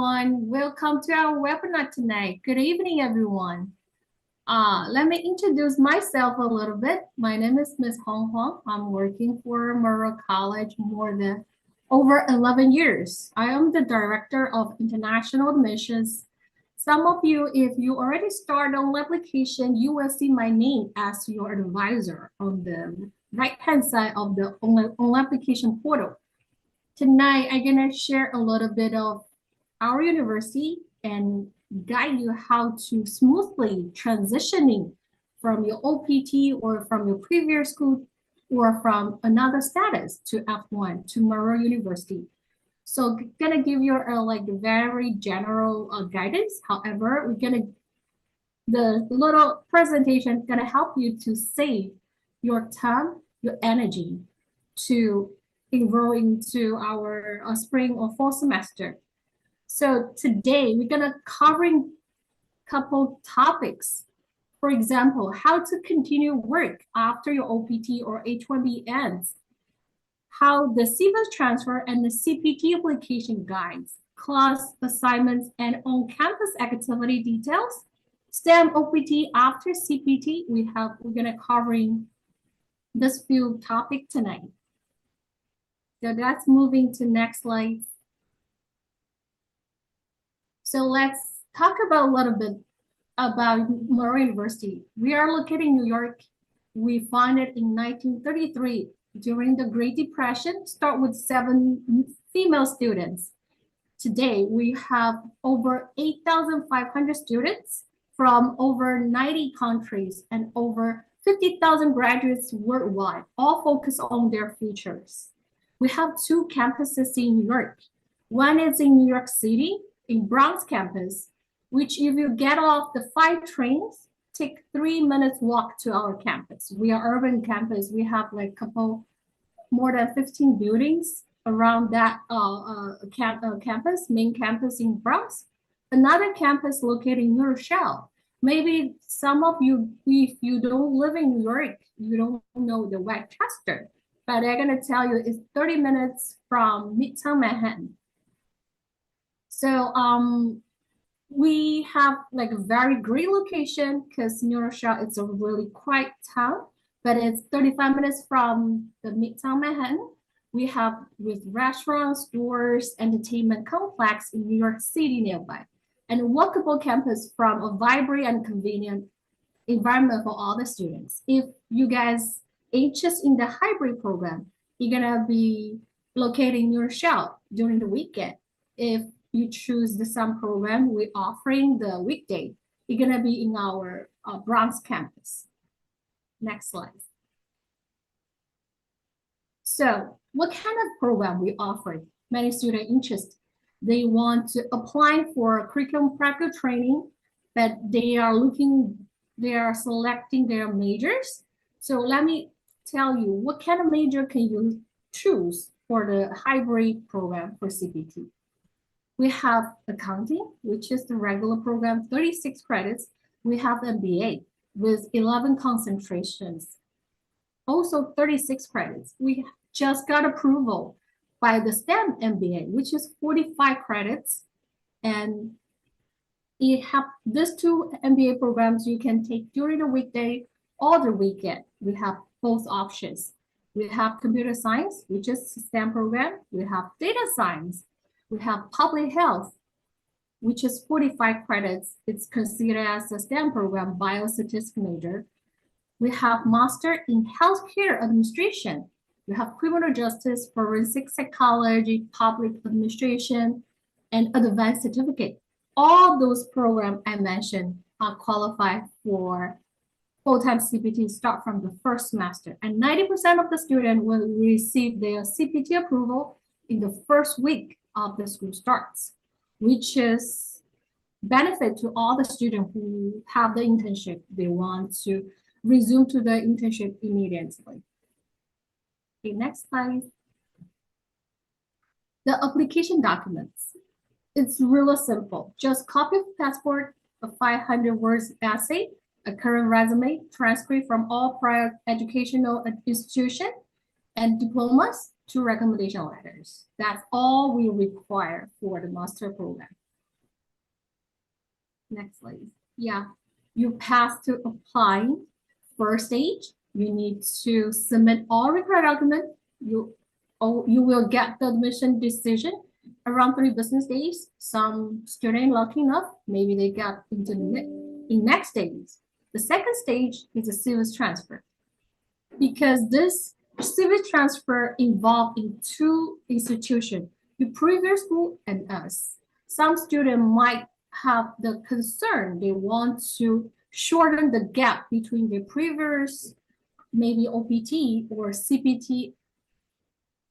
everyone. Welcome to our webinar tonight. Good evening, everyone. Let me introduce myself a little bit. My name is Ms. Hong Huang. I'm working for Monroe College more than over 11 years. I am the Director of International Admissions. Some of you, if you already started on application, you will see my name as your advisor on the right-hand side of the on application portal. Tonight, I'm gonna share a little bit of our university and guide you how to smoothly transitioning from your OPT or from your previous school or from another status to F1 to Monroe University. So gonna give you like very general guidance. However, the little presentation gonna help you to save your time, your energy to enroll into our spring or fall semester. So today we're gonna covering couple topics. For example, how to continue work after your OPT or H-1B ends, how the SEVIS transfer and the CPT application guides, class assignments, and on-campus activity details, STEM OPT after CPT. We're gonna covering this few topic tonight. So that's moving to next slide. So let's talk about a little bit about Monroe University. We are located in New York. We founded in 1933 during the Great Depression, start with 7 female students. Today, we have over 8,500 students from over 90 countries and over 50,000 graduates worldwide, all focused on their futures. We have 2 campuses in New York. One is in New York City, in Bronx campus, which if you get off the 5 trains, take 3 minutes walk to our campus. We are urban campus. We have like more than 15 buildings around that campus, main campus in Bronx. Another campus located in New Rochelle. Maybe some of you, if you don't live in New York, you don't know the Westchester. But I'm gonna tell you it's 30 minutes from Midtown Manhattan. So we have like a very great location because New Rochelle is a really quiet town, but it's 35 minutes from the Midtown Manhattan. We have with restaurants, stores, entertainment complex in New York City nearby, and a walkable campus from a vibrant and convenient environment for all the students. If you guys interested in the hybrid program, you're gonna be located in New Rochelle during the weekend. If you choose the summer program, we're offering the weekday, you're gonna be in our Bronx campus. Next slide. So what kind of program we offer? Many students interested. They want to apply for curriculum practical training, but they are selecting their majors. So let me tell you, what kind of major can you choose for the hybrid program for CPT? We have accounting, which is the regular program, 36 credits. We have MBA with 11 concentrations, also 36 credits. We just got approval by the STEM MBA, which is 45 credits. And you have these 2 MBA programs you can take during the weekday or the weekend. We have both options. We have computer science, which is a STEM program. We have data science. We have public health, which is 45 credits. It's considered as a STEM program, biostatistics major. We have master in healthcare administration. We have criminal justice, forensic psychology, public administration, and advanced certificate. All those programs I mentioned are qualified for full-time CPT start from the first semester. And 90% of the students will receive their CPT approval in the first week of the school starts, which is benefit to all the students who have the internship. They want to resume to the internship immediately. Okay, next slide. The application documents. It's really simple. Just copy of passport, a 500 words essay, a current resume, transcript from all prior educational institution, and diplomas, 2 recommendation letters. That's all we require for the master program. Next slide. Yeah, you pass to applying. First stage, you need to submit all required documents. You will get the admission decision around 3 business days. Some student lucky enough, maybe they got into the next stage. The second stage is a SEVIS transfer, because this SEVIS transfer involved in 2 institutions, the previous school and us. Some student might have the concern they want to shorten the gap between the previous, maybe OPT or CPT,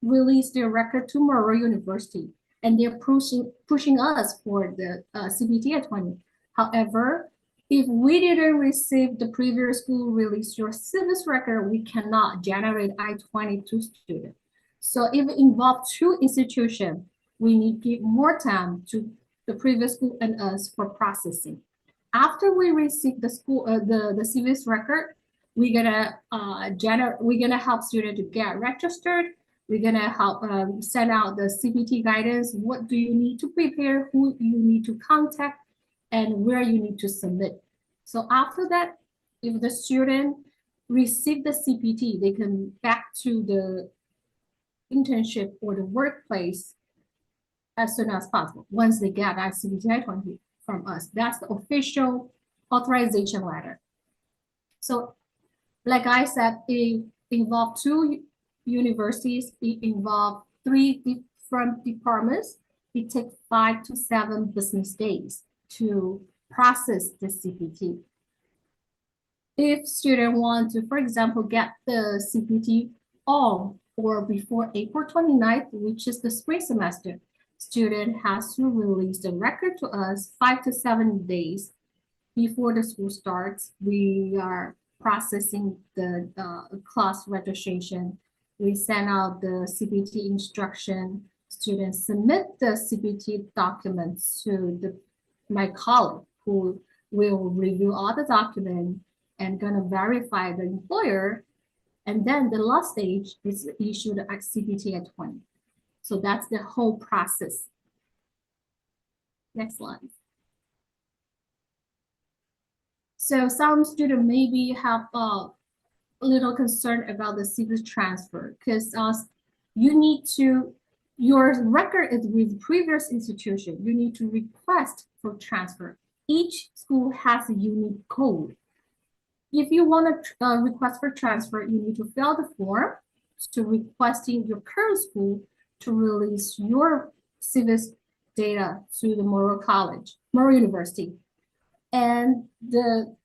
release their record to Monroe University, and they're pushing us for the CPT at 20. However, if we didn't receive the previous school release your SEVIS record, we cannot generate I-22 student. So if it involves 2 institutions, we need to give more time to the previous school and us for processing. After we receive the school, the SEVIS record, we're gonna help student to get registered. We're gonna help send out the CPT guidance. What do you need to prepare? Who you need to contact? And where you need to submit. So after that, if the student receive the CPT, they can back to the internship or the workplace as soon as possible. Once they get that CPT I-20 from us, that's the official authorization letter. So like I said, it involved 2 universities, it involved 3 different departments. It takes 5 to 7 business days to process the CPT. If student want to, for example, get the CPT on or before April 29th, which is the spring semester, student has to release the record to us 5 to 7 days before the school starts. We are processing the class registration. We send out the CPT instruction. Students submit the CPT documents to my colleague, who will review all the documents and gonna verify the employer. And then the last stage is issue the CPT at 20. So that's the whole process. Next slide. So some students maybe have a little concern about the SEVIS transfer, because you need to, your record is with previous institution, you need to request for transfer. Each school has a unique code. If you want to request for transfer, you need to fill the form to requesting your current school to release your SEVIS data to the Monroe University. And the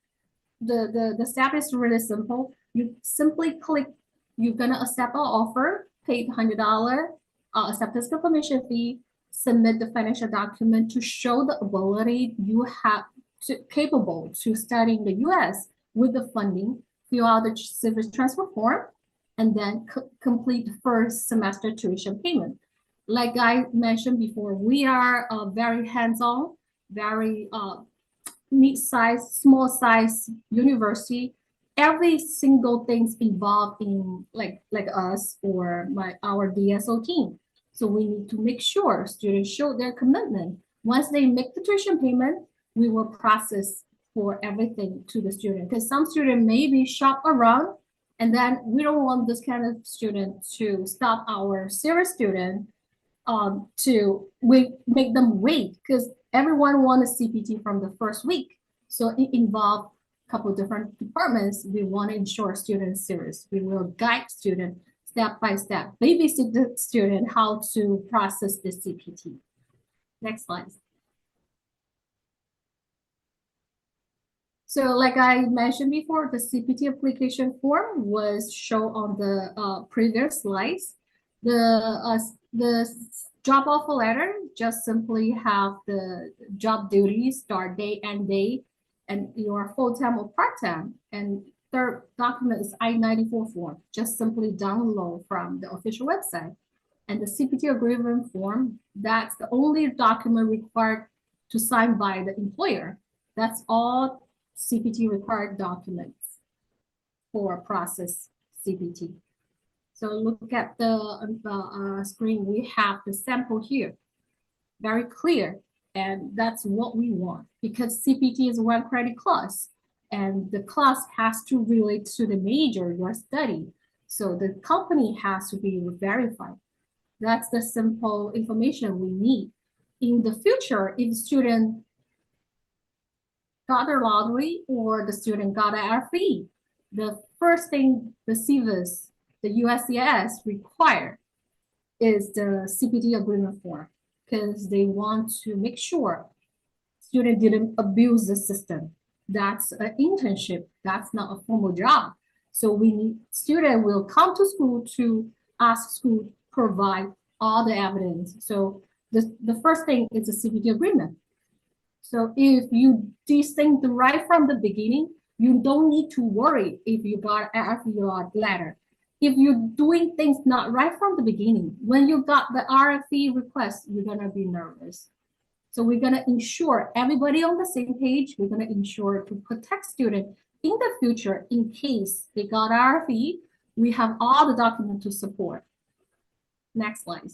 step is really simple. You simply click, you're gonna accept our offer, pay $100, accept this confirmation fee, submit the financial document to show the ability you have capable to study in the US with the funding, fill out the SEVIS transfer form, and then complete the first semester tuition payment. Like I mentioned before, we are very hands-on, very mid-size, small-size university. Every single thing's involved in like us or our DSO team. So we need to make sure students show their commitment. Once they make the tuition payment, we will process for everything to the student, because some student maybe shop around, and then we don't want this kind of student to stop our serious student to make them wait, because everyone wants a CPT from the first week. So it involves a couple of different departments. We want to ensure students serious. We will guide student step by step, babysit the student how to process the CPT. Next slide. So like I mentioned before, the CPT application form was shown on the previous slides. The job offer letter just simply have the job duties, start date, end date, and your full-time or part-time. And third document is I-94 form, just simply download from the official website. And the CPT agreement form, that's the only document required to sign by the employer. That's all CPT required documents for process CPT. So look at the screen, we have the sample here, very clear. And that's what we want because CPT is one credit class and the class has to relate to the major you're studying. So the company has to be verified. That's the simple information we need. In the future, if the student got a lottery or the student got an RFE, the first thing the SEVIS, the USCIS require is the CPT agreement form because they want to make sure student didn't abuse the system. That's an internship. That's not a formal job. So we need student will come to school to ask school provide all the evidence. So the first thing is a CPT agreement. So if you distinct right from the beginning, you don't need to worry if you got RFE letter. If you're doing things not right from the beginning, when you got the RFE request, you're gonna be nervous. So we're gonna ensure everybody on the same page. We're gonna ensure to protect students in the future in case they got RFE. We have all the documents to support. Next slide.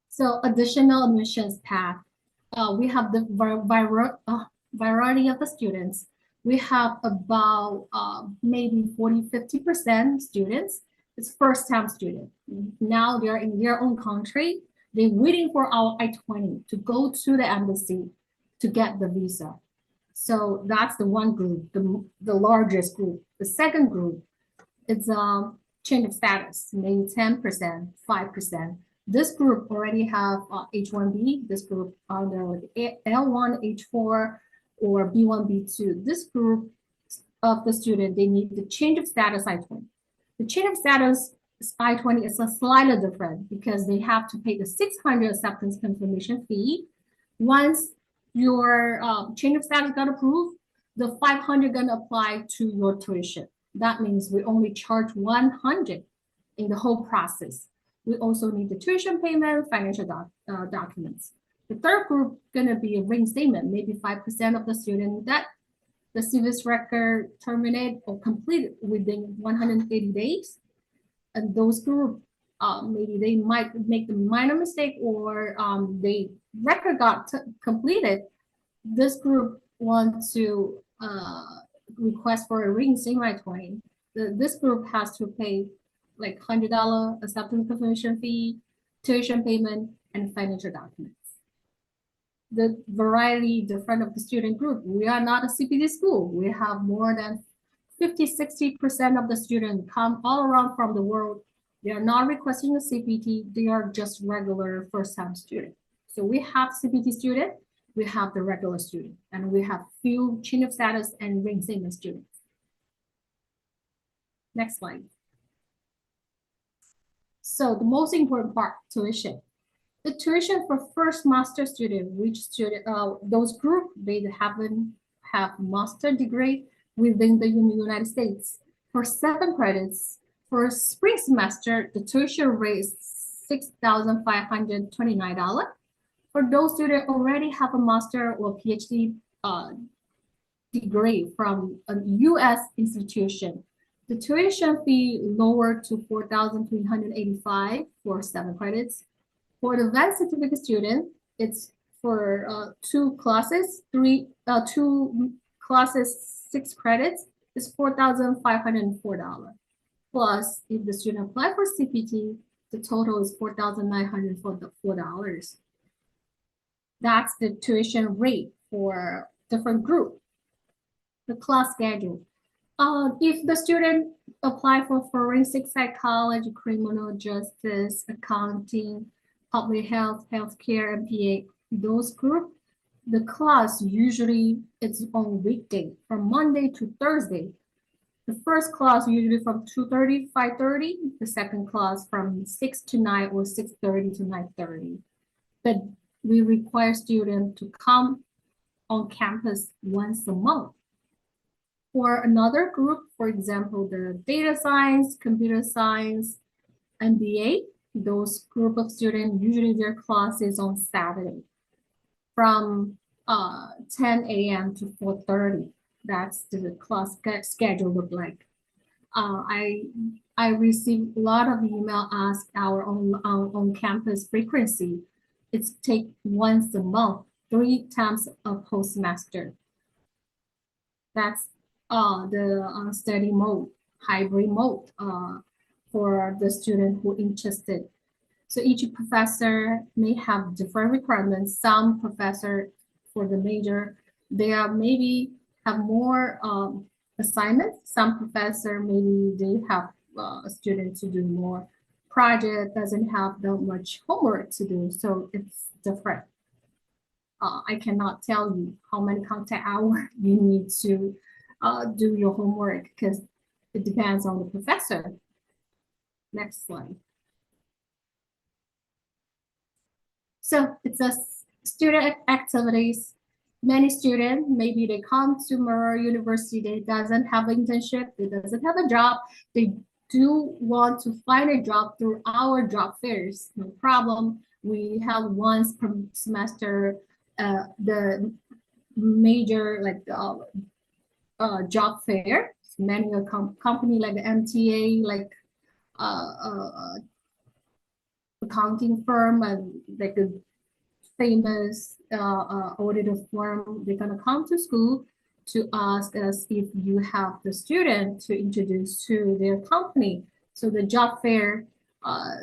So additional admissions path. We have the variety of the students. We have about maybe 40–50% students. It's first-time student. Now they're in their own country. They're waiting for our I-20 to go to the embassy to get the visa. So that's the one group, the largest group. The second group is change of status, maybe 10%, 5%. This group already have H1B. This group under L1, H4, or B1, B2. This group of the student, they need the change of status I-20. The change of status I-20 is a slightly different because they have to pay the 600 acceptance confirmation fee. Once your change of status got approved, the 500 gonna apply to your tuition. That means we only charge 100 in the whole process. We also need the tuition payment, financial documents. The third group gonna be a reinstatement, maybe 5% of the student that the SEVIS record terminate or complete within 180 days. And those group, maybe they might make the minor mistake or they record got completed. This group wants to request for a reinstatement I-20. This group has to pay like $100 acceptance confirmation fee, tuition payment, and financial documents. The variety different of the student group. We are not a CPT school. We have more than 50–60% of the students come all around from the world. They are not requesting a CPT. They are just regular first-time student. So we have CPT student, we have the regular student, and we have few change of status and reinstatement students. Next slide. So the most important part, tuition. The tuition for first master student, which student, those group, they haven't have master degree within the United States. For 7 credits, for spring semester, the tuition rate is $6,529. For those students already have a master or PhD degree from a U.S. institution, the tuition fee lowered to $4,385 for 7 credits. For the advanced certificate student, it's for 2 classes, 2 classes, 6 credits, is $4,504. Plus, if the student apply for CPT, the total is $4,904. That's the tuition rate for different group. The class schedule. If the student apply for forensic psychology, criminal justice, accounting, public health, healthcare, MPA, those group, the class usually it's on weekday from Monday to Thursday. The first class usually from 2:30, 5:30. The second class from 6 to 9 or 6:30 to 9:30. But we require students to come on campus once a month. For another group, for example, the data science, computer science, MBA, those group of students, usually their class is on Saturday from 10 a.m. to 4:30. That's the class schedule look like. I receive a lot of email ask our on campus frequency. It's take once a month, 3 times a post semester. That's the study mode, hybrid mode for the student who interested. So each professor may have different requirements. Some professor for the major, they are maybe have more assignments. Some professor maybe they have a student to do more project, doesn't have that much homework to do. So it's different. I cannot tell you how many contact hours you need to do your homework because it depends on the professor. Next slide. So it's a student activities. Many students, maybe they come to Monroe University, they doesn't have an internship, they doesn't have a job, they do want to find a job through our job fairs. No problem. We have once per semester the major like job fair. Many a company like the MTA, like uh, uh, accounting firm and like a famous auditor firm, they're gonna come to school to ask us if you have the student to introduce to their company. So the job fair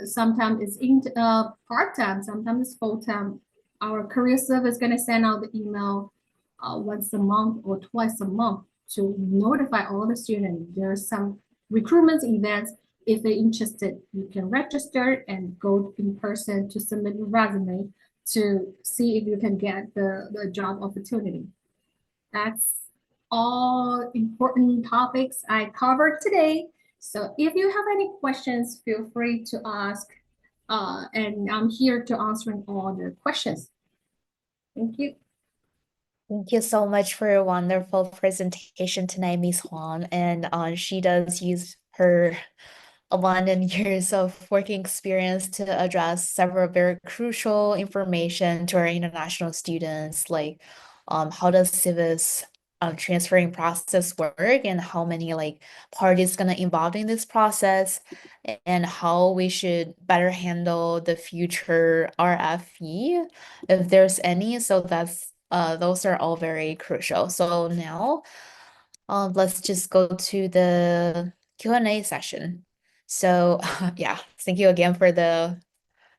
sometimes is in part-time, sometimes it's full-time. Our career service is gonna send out the email once a month or twice a month to notify all the students. There are some recruitment events. If they're interested, you can register and go in person to submit your resume to see if you can get the job opportunity. That's all important topics I covered today. So if you have any questions, feel free to ask. And I'm here to answering all the questions. Thank you. Thank you so much for a wonderful presentation tonight, Ms. Huang. And she does use her abundant years of working experience to address several very crucial information to our international students, like how does SEVIS transferring process work and how many like parties gonna involved in this process and how we should better handle the future RFE if there's any. So that's those are all very crucial. So now let's just go to the Q&A session. So yeah, thank you again for the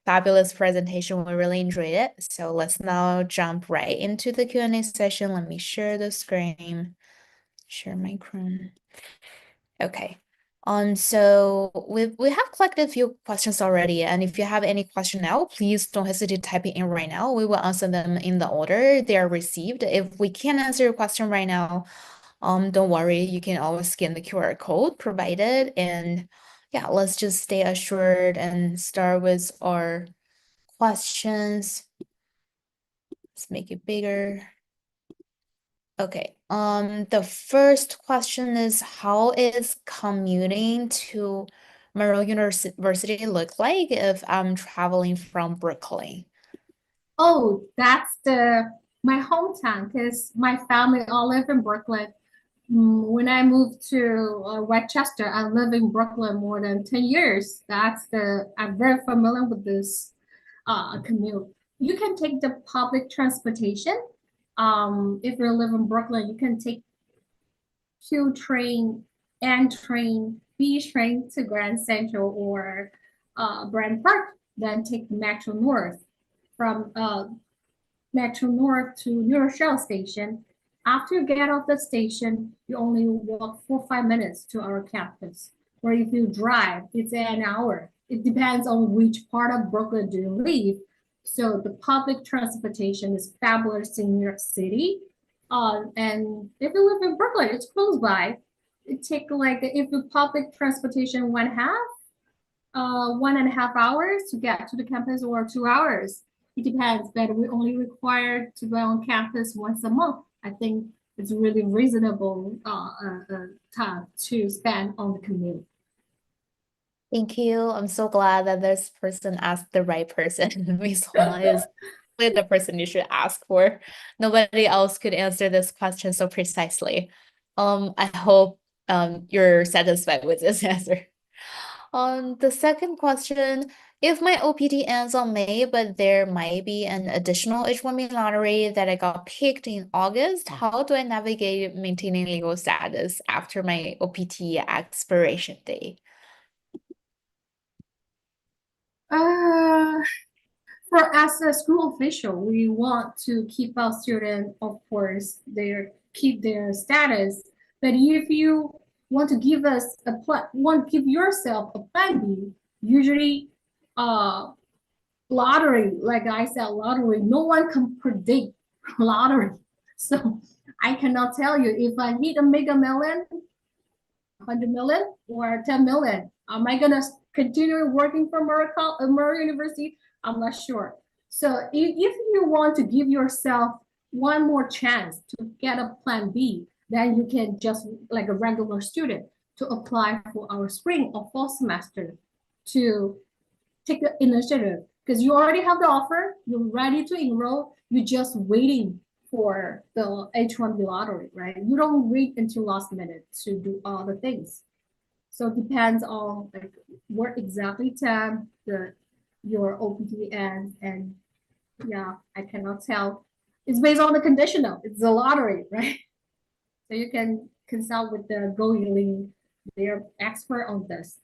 fabulous presentation. We really enjoyed it. So let's now jump right into the Q&A session. Let me share the screen, share my Chrome. Okay. So we have collected a few questions already, and if you have any question now, please don't hesitate to type it in right now. We will answer them in the order they are received. If we can't answer your question right now, don't worry, you can always scan the QR code provided. And yeah, let's just stay assured and start with our questions. Let's make it bigger. Okay, the first question is how is commuting to Monroe University look like if I'm traveling from Brooklyn? Oh, that's my hometown because my family all live in Brooklyn. When I moved to Westchester, I lived in Brooklyn more than 10 years. I'm very familiar with this commute. You can take the public transportation. If you live in Brooklyn, you can take Q train, N train, B train to Grand Central or Brand Park, then take Metro North from Metro North to New Shell Station. After you get off the station, you only walk 4 or 5 minutes to our campus. Or if you drive, it's an hour. It depends on which part of Brooklyn do you live. So the public transportation is fabulous in New York City. And if you live in Brooklyn, it's close by. It take like if the public transportation 1.5 hours to get to the campus or 2 hours. It depends, but we only required to go on campus once a month. I think it's really reasonable time to spend on the commute. Thank you. I'm so glad that this person asked the right person. Ms. Huang is the person you should ask for. Nobody else could answer this question so precisely. I hope you're satisfied with this answer. On the second question, if my OPT ends on May, but there might be an additional H-1B lottery that I got picked in August, how do I navigate maintaining legal status after my OPT expiration date? Uh, for as a school official, we want to keep our students, of course, keep their status. But if you want to give us give yourself a plan B, usually, uh, lottery, like I said, lottery, no one can predict lottery. So I cannot tell you if I hit a mega million, 100 million or 10 million. Am I gonna continue working for Monroe University? I'm not sure. So if you want to give yourself one more chance to get a plan B, then you can just like a regular student to apply for our spring or fall semester to take the initiative because you already have the offer, you're ready to enroll, you're just waiting for the H-1B lottery, right? You don't wait until last minute to do all the things. So it depends on like what exactly time your OPT ends, and yeah, I cannot tell. It's based on the conditional. It's a lottery, right? So you can consult with the GoElite, they're expert on this.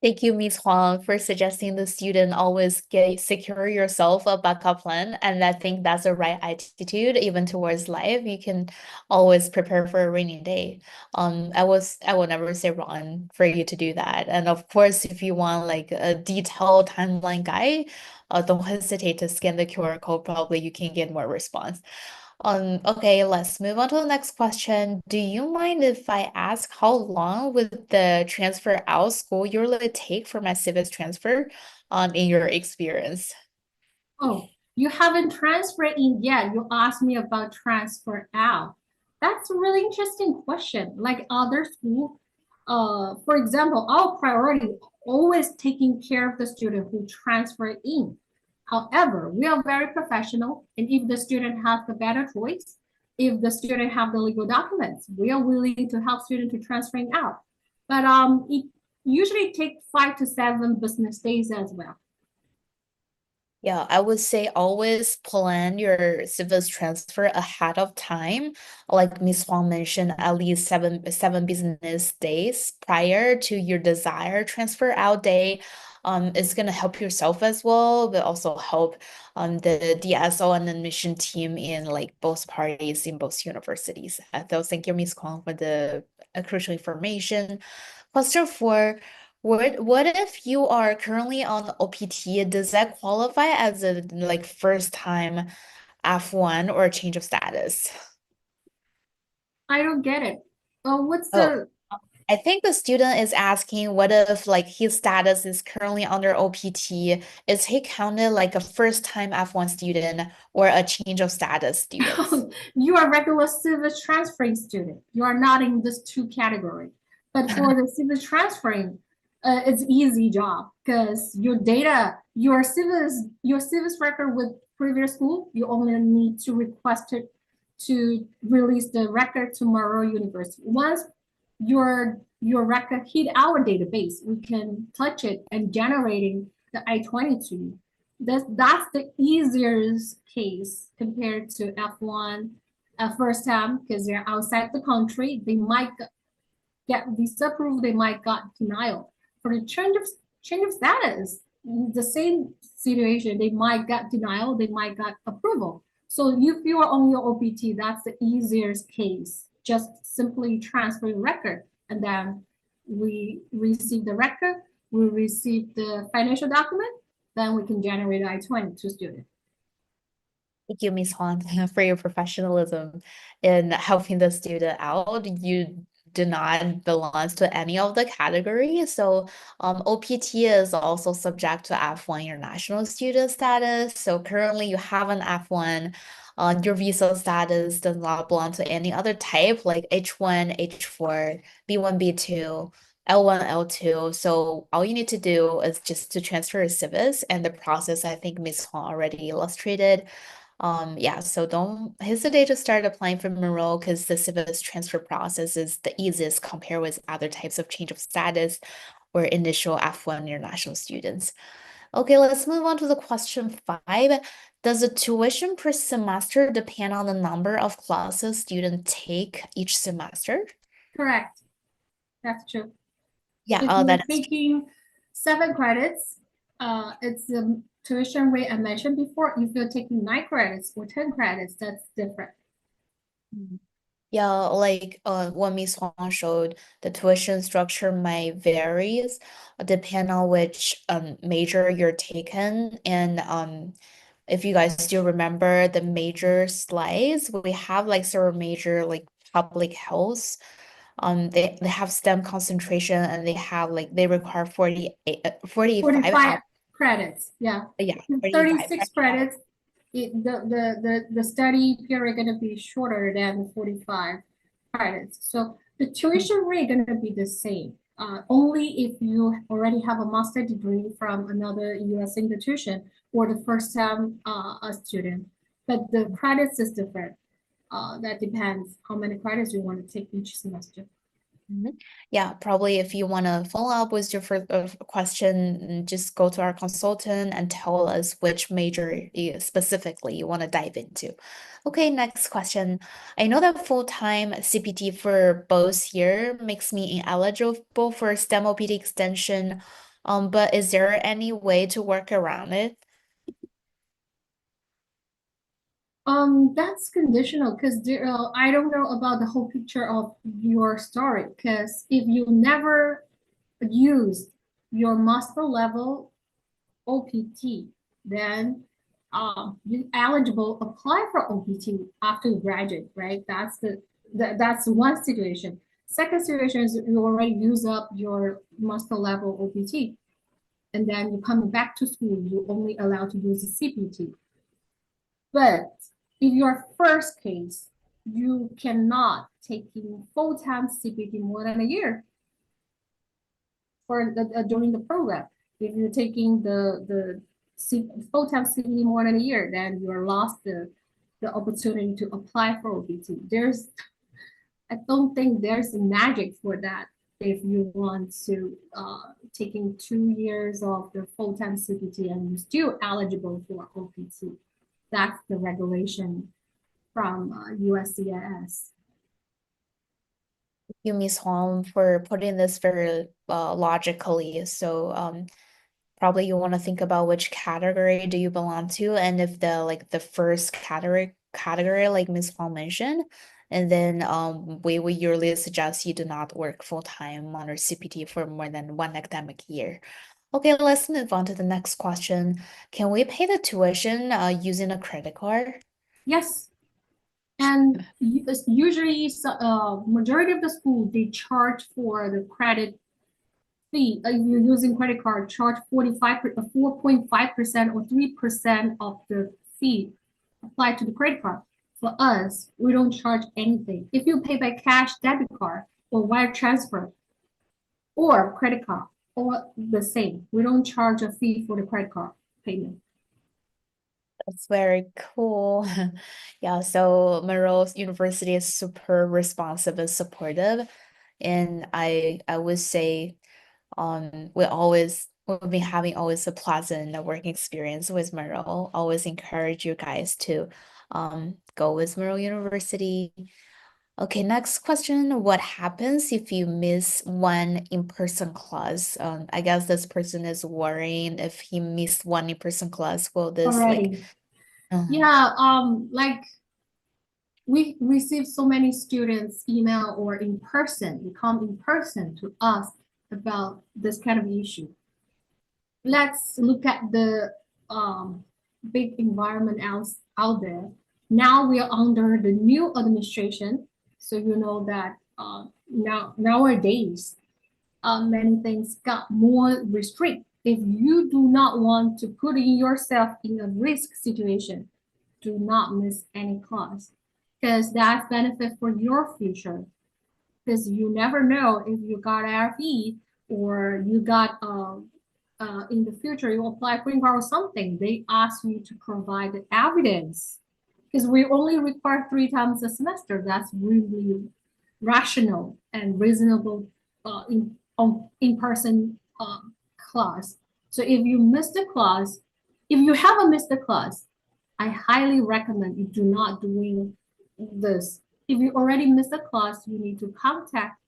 Thank you, Ms. Huang, for suggesting the student always secure yourself a backup plan. And I think that's the right attitude, even towards life. You can always prepare for a rainy day. I will never say wrong for you to do that. And of course, if you want like a detailed timeline guide, don't hesitate to scan the QR code. Probably you can get more response. Okay, let's move on to the next question. Do you mind if I ask how long would the transfer out school yearly take for my CEVIS transfer, in your experience? Oh, you haven't transferred in yet. You asked me about transfer out. That's a really interesting question. Like other school, for example, our priority always taking care of the student who transfer in. However, we are very professional, and if the student has the better choice, if the student have the legal documents, we are willing to help student to transferring out. But it usually takes 5 to 7 business days as well. Yeah, I would say always plan your CEVIS transfer ahead of time. Like Ms. Huang mentioned, at least seven business days prior to your desired transfer out day. It's gonna help yourself as well, but also help the DSO and admission team in like both parties in both universities. So thank you, Ms. Huang, for the crucial information. Question 4. What if you are currently on OPT? Does that qualify as a like first time F1 or a change of status? I don't get it. What's Oh, the I think the student is asking what if like his status is currently under OPT, is he counted like a first time F1 student or a change of status student? you are regular civil transferring student. You are not in this two category. But for the civil transferring, it's easy job because your data, your civis record with previous school, you only need to request it to release the record to Monroe University. Once your record hit our database, we can touch it and generating the I-22. That's the easiest case compared to F1 first time because they're outside the country. They might get visa approved, they might got denial. For the change of status, the same situation, they might get denial, they might get approval. So if you are on your OPT, that's the easiest case. Just simply transfer your record, and then we receive the record, we receive the financial document, then we can generate I-20 to student. Thank you, Ms. Huang, for your professionalism in helping the student out. You do not belong to any of the categories. So OPT is also subject to F1 international student status. So currently you have an F1. Your visa status does not belong to any other type like H1, H4, B1, B2, L1, L2. So all you need to do is just to transfer a CIVIS, and the process I think Ms. Huang already illustrated. Yeah, so don't hesitate to start applying for Monroe because the CEVIS transfer process is the easiest compared with other types of change of status or initial F1 international students. Okay, let's move on to the question 5. Does the tuition per semester depend on the number of classes students take each semester? Correct. That's true. Yeah, If you're that is taking 7 credits, it's the tuition rate I mentioned before. If you're taking 9 credits or 10 credits, that's different. true. Yeah, like what Miss Huang showed, the tuition structure might varies depend on which major you're taken. And if you guys still remember the major slides, we have like several major like public health. They have STEM concentration and they have like they require 45 45 out credits, yeah. yeah, 45 36 credits, the study period gonna be shorter than 45 credits. So the tuition rate gonna be the same. Only if you already have a master degree from another US institution or the first time a student. But the credits is different. That depends how many credits you want to take each semester. Mhm. Yeah, probably if you want to follow up with your first question, just go to our consultant and tell us which major specifically you want to dive into. Okay, next question. I know that full-time CPT for both year makes me ineligible for STEM OPT extension, but is there any way to work around it? That's conditional because I don't know about the whole picture of your story. Because if you never used your master level OPT, then you eligible apply for OPT after you graduate, right? That's one situation. Second situation is you already use up your master level OPT, and then you come back to school, you only allowed to use the CPT. But in your first case, you cannot take in full-time CPT more than a year for during the program. If you're taking the full-time CPT more than a year, then you're lost the opportunity to apply for OPT. I don't think there's a magic for that. If you want to taking 2 years of the full-time CPT and you're still eligible for OPT, that's the regulation from USCIS. You, Miss Huang, for putting this very logically. So, probably you want to think about which category do you belong to, and if the like the first category like Miss Huang mentioned, and then we would usually suggest you do not work full time on your CPT for more than one academic year. Okay, let's move on to the next question. Can we pay the tuition using a credit card? Yes, and usually majority of the school they charge for the credit fee. You're using credit card, charge 4.5% or 3% of the fee applied to the credit card. For us, we don't charge anything. If you pay by cash, debit card, or wire transfer, or credit card, or the same, we don't charge a fee for the credit card payment. That's very cool. Yeah, so Monroe University is super responsive and supportive. And I would say we've been having always a pleasant working experience with Monroe. Always encourage you guys to go with Monroe University. Okay, next question. What happens if you miss one in-person class? I guess this person is worrying if he missed one in-person class, will this like Already. Yeah, like we receive so many students email or in person, they come in person to us about this kind of issue. Let's look at the big environment out there. Now we are under the new administration, so you know that nowadays many things got more restrict. If you do not want to put in yourself in a risk situation, do not miss any class because that's benefit for your future. Because you never know if you got RFE or you got in the future you apply green card or something. They ask you to provide the evidence because we only require 3 times a semester. That's really rational and reasonable in-person class. So if you miss the class, if you haven't missed the class, I highly recommend you do not doing this. If you already missed the class, you need to contact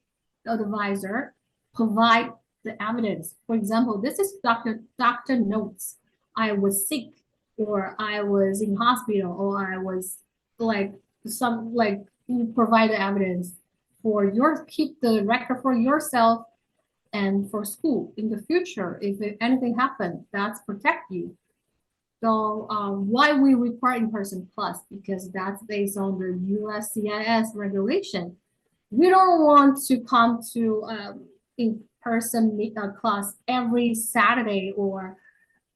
the advisor, provide the evidence. For example, this is doctor notes. I was sick, or I was in hospital, or I was like some like you provide the evidence for your keep the record for yourself and for school in the future. If anything happens, that's protect you. So why we require in-person class? Because that's based on the USCIS regulation. We don't want to come to in-person class every Saturday, or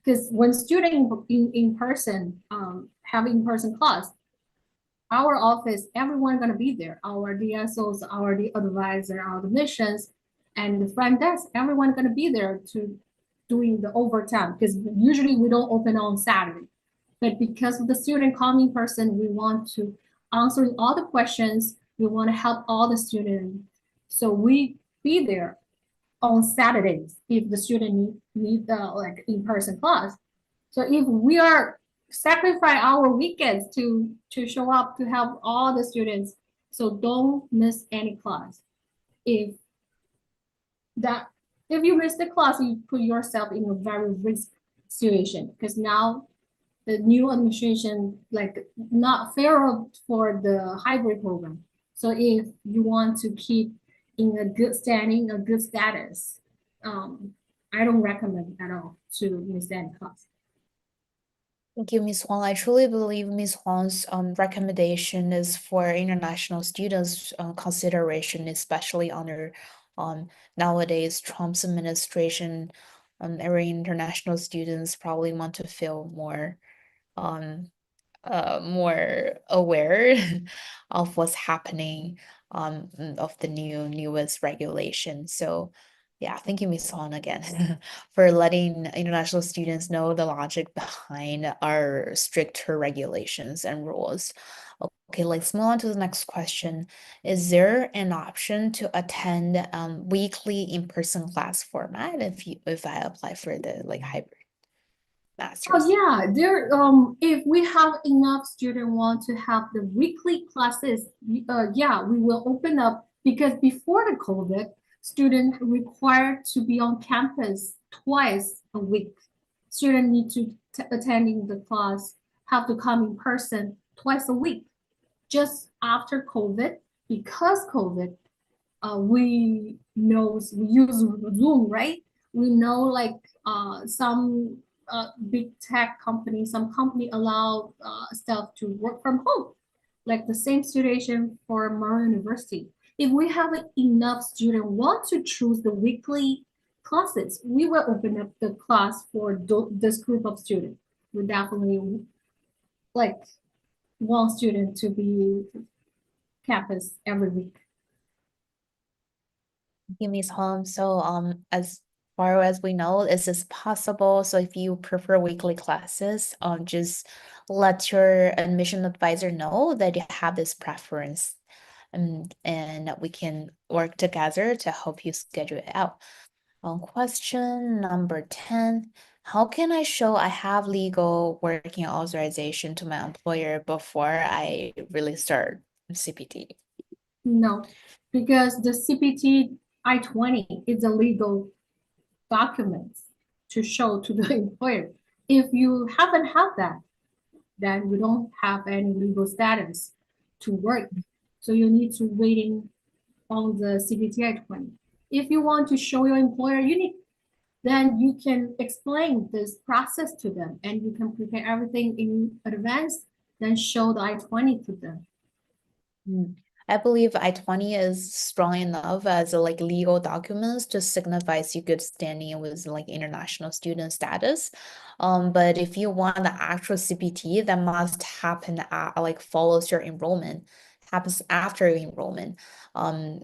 because when student in person have in-person class, our office, everyone gonna be there. Our DSOs, our advisor, our admissions, and the front desk, everyone gonna be there to doing the overtime, because usually we don't open on Saturday. But because of the student coming in person, we want to answering all the questions. We want to help all the students. So we be there on Saturdays if the student need the like in-person class. So if we are sacrifice our weekends to show up to help all the students, so don't miss any class. If that if you miss the class, you put yourself in a very risk situation, because now the new administration like not fair for the hybrid program. So if you want to keep in a good standing, a good status, I don't recommend at all to miss any class. Thank you, Ms. Huang. I truly believe Ms. Huang's recommendation is for international students consideration, especially under nowadays Trump's administration. Every international students probably want to feel um more aware of what's happening of the newest regulation. So yeah, thank you, Ms. Song, again for letting international students know the logic behind our stricter regulations and rules. Okay, let's move on to the next question. Is there an option to attend weekly in-person class format if I apply for the like hybrid Oh masters? yeah, there if we have enough students want to have the weekly classes, yeah, we will open up, because before the COVID, students required to be on campus twice a week. Students need to attending the class, have to come in person twice a week. Just after COVID, because COVID, we use Zoom, right? We know like some big tech companies, some company allow staff to work from home. Like the same situation for Monroe University. If we have enough students want to choose the weekly classes, we will open up the class for this group of students. We definitely like want student to be campus every week. You, Ms. Hong. So, as far as we know, is this possible? So, if you prefer weekly classes, just let your admission advisor know that you have this preference, and we can work together to help you schedule it out. Question number 10. How can I show I have legal working authorization to my employer before I really start CPT? No, because the CPT I-20 is a legal document to show to the employer. If you haven't had that, then you don't have any legal status to work. So you need to waiting on the CPT I-20. If you want to show your employer, then you can explain this process to them, and you can prepare everything in advance, then show the I-20 to them. I believe I-20 is strong enough as a like legal documents to signify your good standing with like international student status. But if you want the actual CPT, that must happen like follows your enrollment, happens after your enrollment.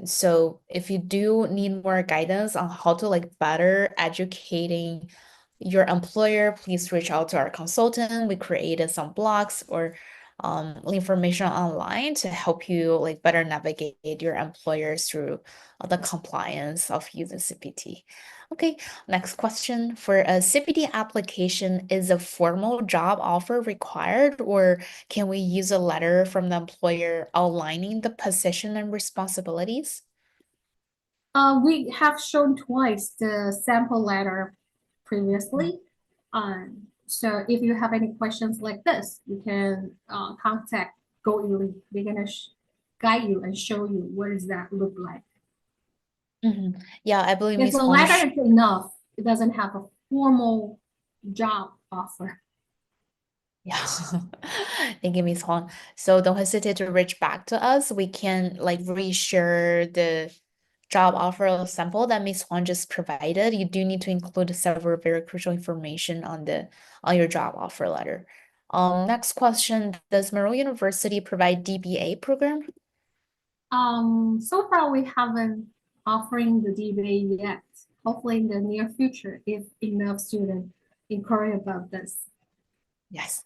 So if you do need more guidance on how to like better educating your employer, please reach out to our consultant. We created some blogs or information online to help you like better navigate your employers through the compliance of using CPT. Okay, next question. For a CPT application, is a formal job offer required, or can we use a letter from the employer outlining the position and responsibilities? We have shown twice the sample letter previously. So if you have any questions like this, you can contact GoElite. They're gonna guide you and show you what does that look like. Mhm. Yeah, I believe If Ms. the Huang. letter is enough, it doesn't have a formal job offer. Yeah. Thank you, Ms. Huang. So don't hesitate to reach back to us. We can like reshare the job offer sample that Ms. Huang just provided. You do need to include several very crucial information on your job offer letter. Next question, does Monroe University provide DBA program? So far we haven't offering the DBA yet. Hopefully in the near future, if enough students inquire about this. Yes.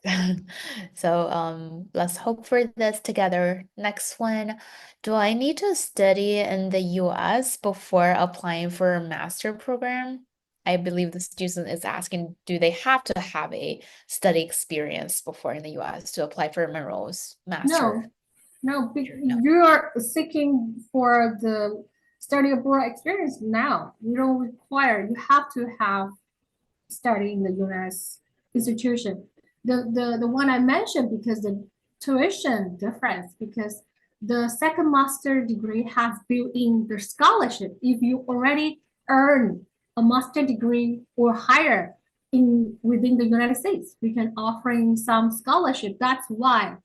So let's hope for this together. Next one. Do I need to study in the US before applying for a master program? I believe the student is asking, do they have to have a study experience before in the US to apply for Monroe's master? No, no, No. you are seeking for the study abroad experience now. You don't require, you have to have study in the US institution. The one I mentioned because the tuition difference, because the second master degree has built in the scholarship. If you already earn a master degree or higher in within the United States, we can offering some scholarship. That's why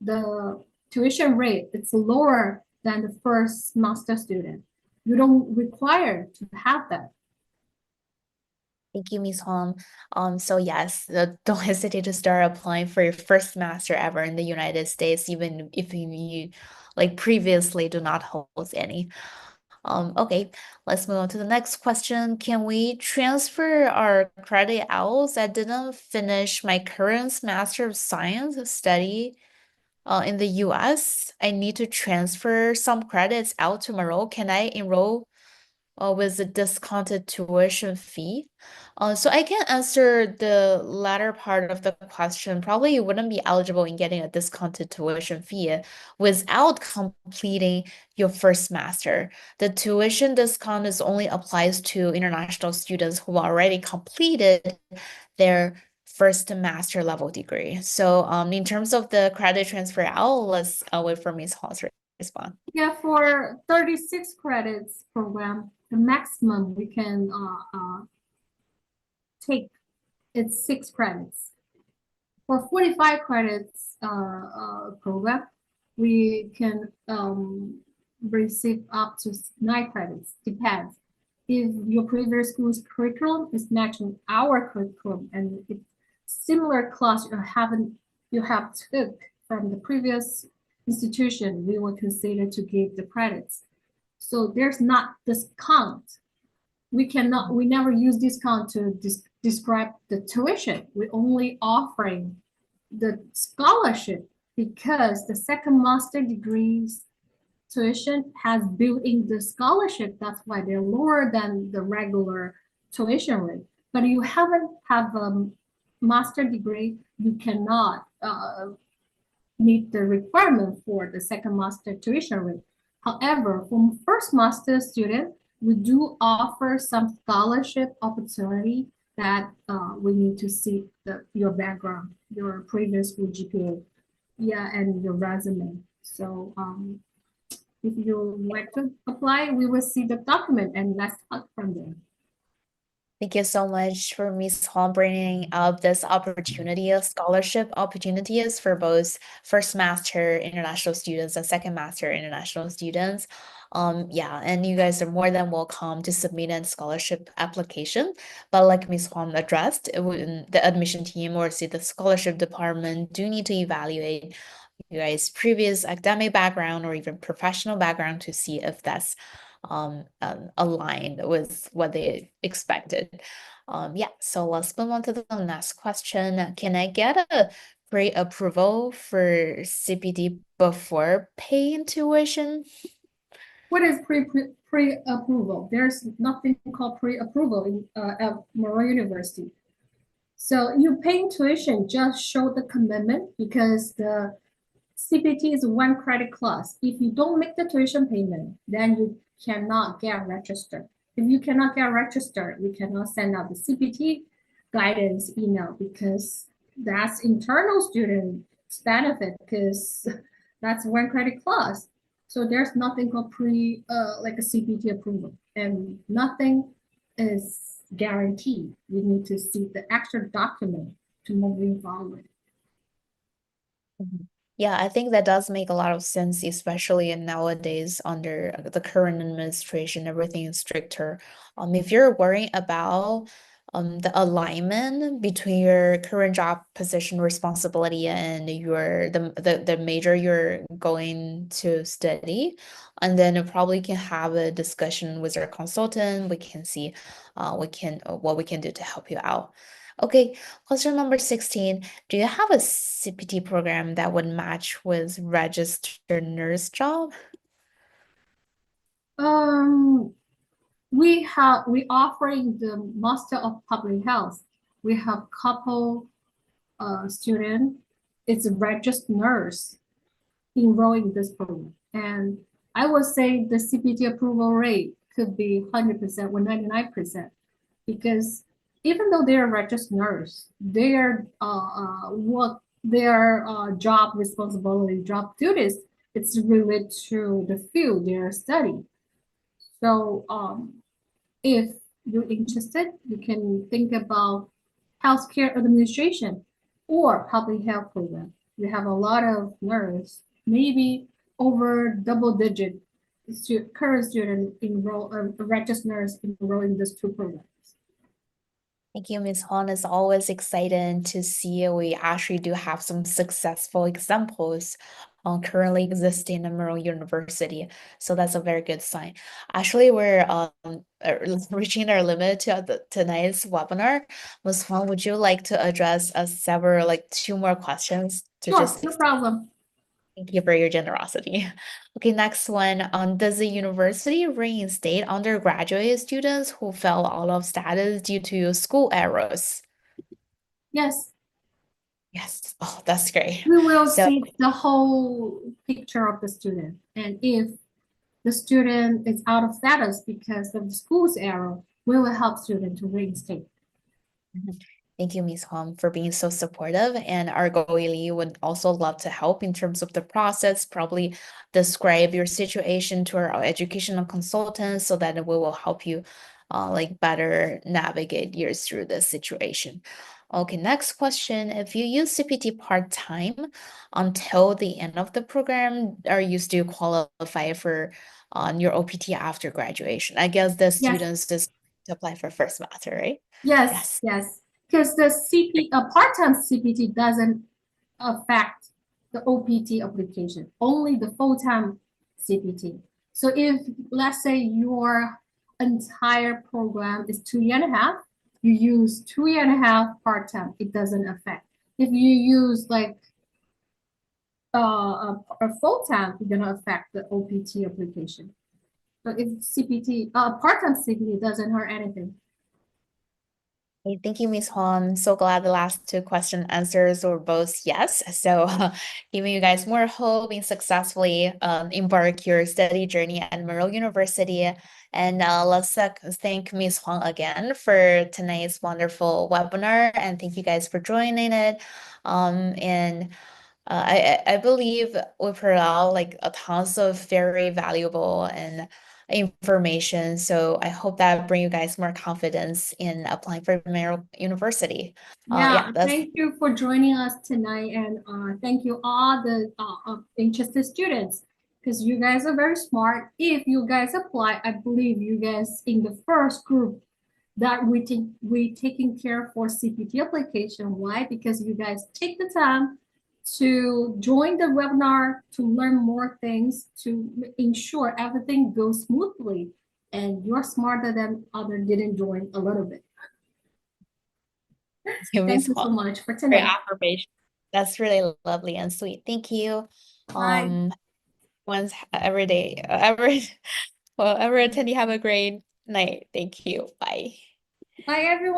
the tuition rate is lower than the first master student. You don't require to have that. Thank you, Ms. Huang. So yes, don't hesitate to start applying for your first master ever in the United States, even if you like previously do not hold any. Okay, let's move on to the next question. Can we transfer our credit hours? I didn't finish my current Master of Science study in the US. I need to transfer some credits out tomorrow. Can I enroll with a discounted tuition fee? So I can answer the latter part of the question. Probably you wouldn't be eligible in getting a discounted tuition fee without completing your first master. The tuition discount is only applies to international students who already completed their first master level degree. So in terms of the credit transfer out, let's wait for Ms. Hall's response. Yeah, for 36 credits program, the maximum we can take is 6 credits. For 45 credits program, we can receive up to 9 credits, depends. If your previous school's curriculum is matching our curriculum and if similar class you have took from the previous institution, we will consider to give the credits. So there's not discount. We never use discount to describe the tuition. We only offering the scholarship because the second master degrees tuition has built in the scholarship. That's why they're lower than the regular tuition rate. But you haven't have a master degree, you cannot meet the requirement for the second master tuition rate. However, for first master student, we do offer some scholarship opportunity that we need to see your background, your previous school GPA, yeah, and your resume. So if you like to apply, we will see the document and let's talk from there. Thank you so much for Ms. Huang bringing up this opportunity of scholarship opportunities for both first master international students and second master international students. Yeah, and you guys are more than welcome to submit a scholarship application. But like Ms. Huang addressed, the admission team or the scholarship department do need to evaluate you guys' previous academic background or even professional background to see if that's aligned with what they expected. Yeah, so let's move on to the next question. Can I get a pre-approval for CPT before paying tuition? What is pre-approval? There's nothing called pre-approval at Monroe University. So you paying tuition just show the commitment because the CPT is one credit class. If you don't make the tuition payment, then you cannot get registered. If you cannot get registered, you cannot send out the CPT guidance email because that's internal student benefit because that's one credit class. So there's nothing called like a CPT approval, and nothing is guaranteed. You need to see the extra document to moving forward. Mhm. Yeah, I think that does make a lot of sense, especially in nowadays under the current administration, everything is stricter. If you're worrying about the alignment between your current job position responsibility and the major you're going to study, and then you probably can have a discussion with your consultant. We can see what we can do to help you out. Okay, question number 16. Do you have a CPT program that would match with registered nurse job? Um, we offering the Master of Public Health. We have couple student. It's a registered nurse enrolling in this program, and I would say the CPT approval rate could be 100% or 99% because even though they're a registered nurse, their job responsibility, job duties, it's related to the field they're studying. So if you're interested, you can think about healthcare administration or public health program. We have a lot of nurse, maybe over double digit current student enroll, registered nurse enroll in these two programs. Thank you, Ms. Huang. It's always exciting to see we actually do have some successful examples currently existing in Monroe University. So that's a very good sign. Actually, we're reaching our limit to tonight's webinar. Ms. Huang, would you like to address several, like two more questions to Sure, just no problem. Thank you for your generosity. Okay, next one. Does the university reinstate undergraduate students who fell out of status due to school errors? Yes, Yes. Oh, that's great. we will So see the whole picture of the student. And if the student is out of status because of the school's error, we will help student to reinstate. Mhm. Thank you, Ms. Huang, for being so supportive. And our GoElite would also love to help in terms of the process, probably describe your situation to our educational consultants so that we will help you like better navigate years through this situation. Okay, next question. If you use CPT part-time until the end of the program, are you still qualify for your OPT after graduation? I guess the Yes, students just apply for first master, right? yes, Yes. yes. Because the part-time CPT doesn't affect the OPT application, only the full-time CPT. So if, let's say, your entire program is 2.5 years, you use 2.5 years part-time, it doesn't affect. If you use like a full-time, you're gonna affect the OPT application. So if CPT, part-time CPT doesn't hurt anything. Okay, thank you, Ms. Huang. I'm so glad the last two question answers were both yes. So giving you guys more hope in successfully embark your study journey at Monroe University. And let's thank Ms. Huang again for tonight's wonderful webinar. And thank you guys for joining it. And I believe we put out like a tons of very valuable and information. So I hope that bring you guys more confidence in applying for Merrill University. Yeah, Yeah, that's thank you for joining us tonight, and thank you all the interested students because you guys are very smart. If you guys apply, I believe you guys in the first group that we taking care for CPT application. Why? Because you guys take the time to join the webinar to learn more things to ensure everything goes smoothly, and you're smarter than other didn't join a little bit. Ms. Thank you so Huang. much for Great tonight. affirmation. That's really lovely and sweet. Thank you. Bye. Once every day, well, ever attend, you have a great night. Thank you. Bye. Bye, everyone.